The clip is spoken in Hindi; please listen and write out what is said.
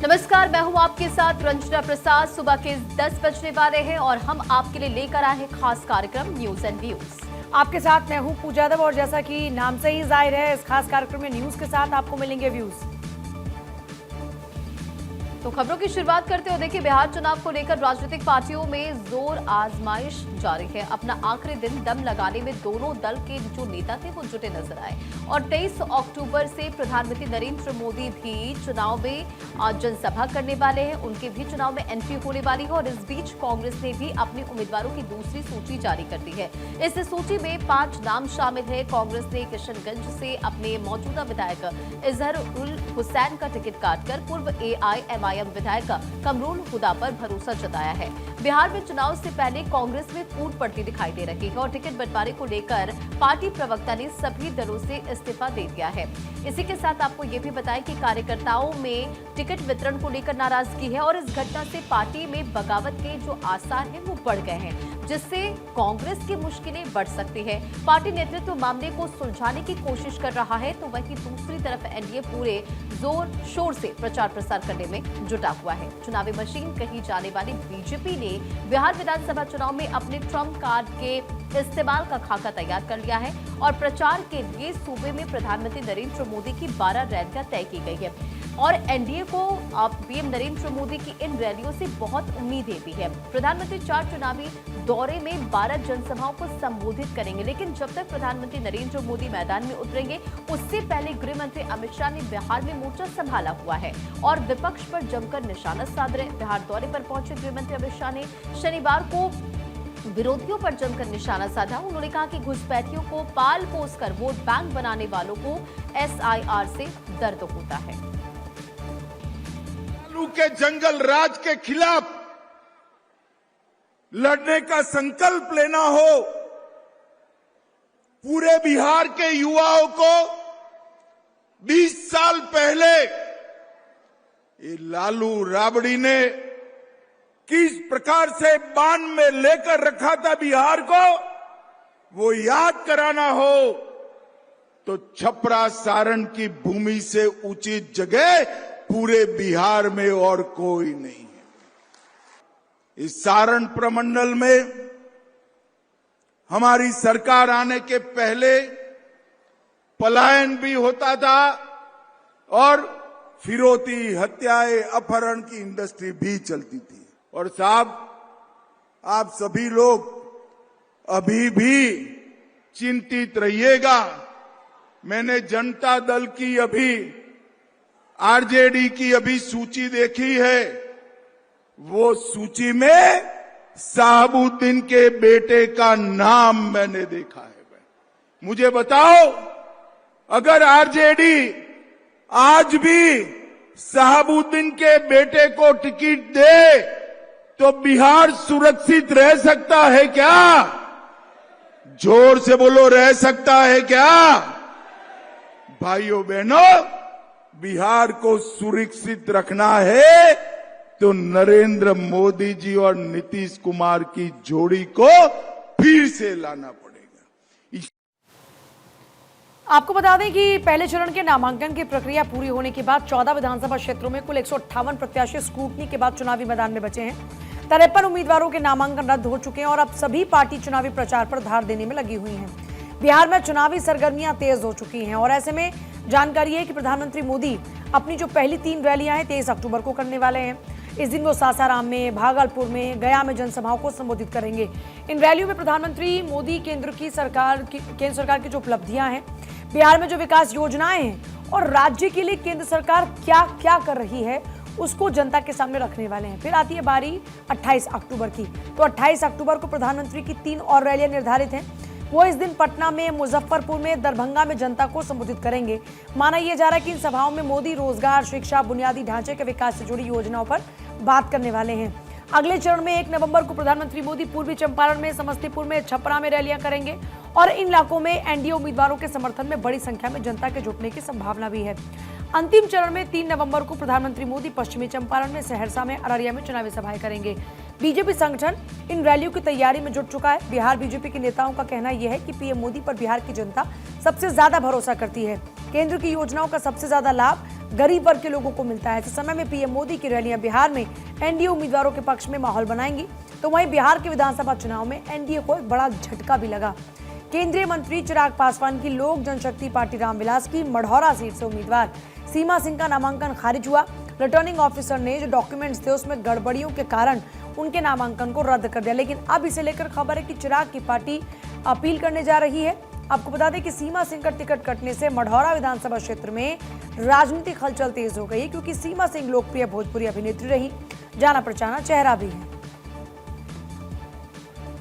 नमस्कार, मैं हूं आपके साथ रंजना प्रसाद। सुबह के 10 बजने वाले हैं और हम आपके लिए लेकर आए हैं खास कार्यक्रम न्यूज एंड व्यूज। आपके साथ मैं हूं पूजा यादव और जैसा कि नाम से ही जाहिर है, इस खास कार्यक्रम में न्यूज के साथ आपको मिलेंगे व्यूज। तो खबरों की शुरुआत करते हुए देखिए, बिहार चुनाव को लेकर राजनीतिक पार्टियों में जोर आजमाइश जारी है। अपना आखिरी दिन दम लगाने में दोनों दल के जो नेता थे वो जुटे नजर आए और 23 अक्टूबर से प्रधानमंत्री नरेंद्र मोदी भी चुनाव में जनसभा करने वाले हैं। उनके भी चुनाव में एंट्री होने वाली है और इस बीच कांग्रेस ने भी अपने उम्मीदवारों की दूसरी सूची जारी कर दी है। इस सूची में 5 नाम शामिल है। कांग्रेस ने किशनगंज से अपने मौजूदा विधायक इजहर उल हुसैन का टिकट काटकर पूर्व AIMIM विधायक कमरुल हुदा पर भरोसा जताया है। बिहार में चुनाव से पहले कांग्रेस में फूट पड़ती दिखाई दे रही है और टिकट बंटवारे को लेकर पार्टी प्रवक्ता ने सभी दलों से इस्तीफा दे दिया है। इसी के साथ आपको ये भी बताएं कि कार्यकर्ताओं में टिकट वितरण को लेकर नाराजगी है और इस घटना से पार्टी में बगावत के जो आसार हैं वो बढ़ गए हैं, जिससे कांग्रेस की मुश्किलें बढ़ सकती है। पार्टी नेतृत्व मामले को सुलझाने की कोशिश कर रहा है, तो वहीं दूसरी तरफ एनडीए पूरे जोर शोर से प्रचार प्रसार करने में जुटा हुआ है। चुनावी मशीन कही जाने वाली बीजेपी ने बिहार विधानसभा चुनाव में अपने ट्रम्प कार्ड के इस्तेमाल का खाका तैयार कर लिया है और प्रचार के लिए सूबे में प्रधानमंत्री नरेंद्र मोदी की 12 रैलियां तय की गई है और एनडीए को पीएम नरेंद्र मोदी की इन रैलियों से बहुत उम्मीदें भी है। प्रधानमंत्री 4 चुनावी दौरे में 12 जनसभाओं को संबोधित करेंगे, लेकिन जब तक प्रधानमंत्री नरेंद्र मोदी मैदान में उतरेंगे उससे पहले गृह मंत्री अमित शाह ने बिहार में मोर्चा संभाला हुआ है और विपक्ष पर जमकर निशाना साध रहे। बिहार दौरे पर पहुंचे गृह मंत्री अमित शाह ने शनिवार को विरोधियों पर जमकर निशाना साधा। उन्होंने कहा कि घुसपैठियों को पाल पोस कर वोट बैंक बनाने वालों को SIR से दर्द होता है। के जंगल राज के खिलाफ लड़ने का संकल्प लेना हो, पूरे बिहार के युवाओं को 20 साल पहले ये लालू राबड़ी ने किस प्रकार से बांध में लेकर रखा था बिहार को, वो याद कराना हो तो छपरा सारण की भूमि से ऊंची जगह पूरे बिहार में और कोई नहीं है। इस सारण प्रमंडल में हमारी सरकार आने के पहले पलायन भी होता था और फिरौती, हत्याएं, अपहरण की इंडस्ट्री भी चलती थी। और साहब, आप सभी लोग अभी भी चिंतित रहिएगा। मैंने जनता दल की अभी आरजेडी की अभी सूची देखी है, वो सूची में शहाबुद्दीन के बेटे का नाम मैंने देखा है। मुझे बताओ, अगर आरजेडी आज भी शहाबुद्दीन के बेटे को टिकट दे तो बिहार सुरक्षित रह सकता है क्या? जोर से बोलो, रह सकता है क्या? भाइयों बहनों, बिहार को सुरक्षित रखना है तो नरेंद्र मोदी जी और नीतीश कुमार की जोड़ी को फिर से लाना पड़ेगा। आपको बता दें कि पहले चरण के नामांकन की प्रक्रिया पूरी होने के बाद 14 विधानसभा क्षेत्रों में कुल 158 प्रत्याशी स्क्रूटनी के बाद चुनावी मैदान में बचे हैं। 53 उम्मीदवारों के नामांकन रद्द हो चुके हैं और अब सभी पार्टी चुनावी प्रचार पर धार देने में लगी हुई हैं। बिहार में चुनावी सरगर्मियां तेज हो चुकी हैं और ऐसे में जानकारी है कि प्रधानमंत्री मोदी अपनी जो पहली 3 रैलियां हैं 23 अक्टूबर को करने वाले हैं। इस दिन वो सासाराम में, भागलपुर में, गया में जनसभाओं को संबोधित करेंगे। इन रैलियों में प्रधानमंत्री मोदी केंद्र सरकार की जो उपलब्धियां हैं, बिहार में जो विकास योजनाएं हैं और राज्य के लिए केंद्र सरकार क्या क्या कर रही है उसको जनता के सामने रखने वाले हैं। फिर आती है बारी 28 अक्टूबर की। तो 28 अक्टूबर को प्रधानमंत्री की 3 और रैलियां निर्धारित हैं। वो इस दिन पटना में, मुजफ्फरपुर में, दरभंगा में जनता को संबोधित करेंगे। माना यह जा रहा है कि इन सभाओं में मोदी रोजगार, शिक्षा, बुनियादी ढांचे के विकास से जुड़ी योजनाओं पर बात करने वाले हैं। अगले चरण में 1 नवंबर को प्रधानमंत्री मोदी पूर्वी चंपारण में, समस्तीपुर में, छपरा में रैलियां करेंगे और इन इलाकों में एनडीए उम्मीदवारों के समर्थन में बड़ी संख्या में जनता के जुटने की संभावना भी है। अंतिम चरण में 3 नवंबर को प्रधानमंत्री मोदी पश्चिमी चंपारण में, सहरसा में, अररिया में चुनावी सभाएं करेंगे। बीजेपी संगठन इन रैलियों की तैयारी में जुट चुका है। बिहार बीजेपी के नेताओं का कहना यह है कि पीएम मोदी पर बिहार की जनता सबसे ज्यादा भरोसा करती है। केंद्र की योजनाओं का सबसे ज्यादा लाभ गरीब वर्ग के लोगों को मिलता है। ऐसे समय में पीएम मोदी की रैलियां बिहार में एनडीए उम्मीदवारों के पक्ष में माहौल बनाएंगी, तो वहीं बिहार के विधानसभा चुनाव में एनडीए को एक बड़ा झटका भी लगा। केंद्रीय मंत्री चिराग पासवान की लोक जनशक्ति पार्टी रामविलास की मढ़ौरा सीट से उम्मीदवार सीमा सिंह का नामांकन खारिज हुआ। रिटर्निंग ऑफिसर ने जो डॉक्यूमेंट्स थे उसमें गड़बड़ियों के कारण उनके नामांकन को रद्द कर दिया, लेकिन अब इसे लेकर खबर है कि चिराग की पार्टी अपील करने जा रही है। आपको बता दें कि सीमा सिंह का टिकट कटने से मढ़ौरा विधानसभा क्षेत्र में राजनीतिक हलचल तेज हो गई, क्योंकि सीमा सिंह लोकप्रिय भोजपुरी अभिनेत्री रही, जाना पहचाना चेहरा भी है।